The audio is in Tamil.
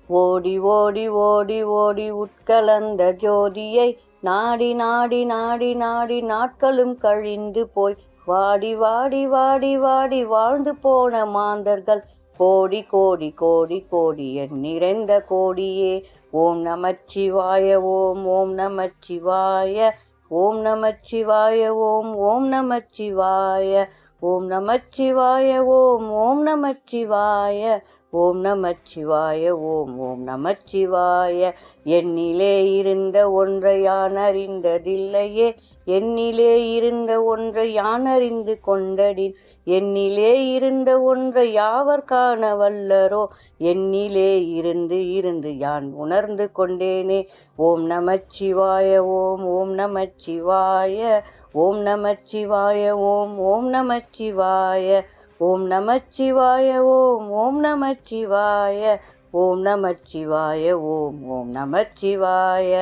ஓடி ஓடி ஓடி ஓடி உட்கலந்த ஜோதியை நாடி நாடி நாடி நாடி நாட்களும் கழிந்து போய் வாடி வாடி வாடி வாடி வாழ்ந்து போன மாந்தர்கள் கோடி கோடி கோடி கோடி என் நிறைந்த கோடியே. ஓம் நமச்சிவாய ஓம் ஓம் நமச்சிவாய ஓம் நமச்சிவாய ஓம் ஓம் நமச்சிவாய ஓம் நமச்சிவாய ஓம் ஓம் நமச்சிவாய ஓம் நமச்சிவாய ஓம் ஓம் நமச்சிவாய. என்னிலே இருந்த ஒன்றை யான் அறிந்ததில்லையே, என்னிலே இருந்த ஒன்றை யான் அறிந்து கொண்டடின், என்னிலே இருந்த ஒன்றை யாவர் காண வல்லரோ, என்னிலே இருந்து இருந்து யான் உணர்ந்து கொண்டேனே. ஓம் நமச்சிவாய ஓம் ஓம் நமச்சிவாய ஓம் நமச்சிவாய ஓம் ஓம் நமச்சிவாய ஓம் நமச்சிவாய ஓம் ஓம் நமச்சிவாய ஓம் நமச்சிவாய ஓம் ஓம் நமச்சிவாய.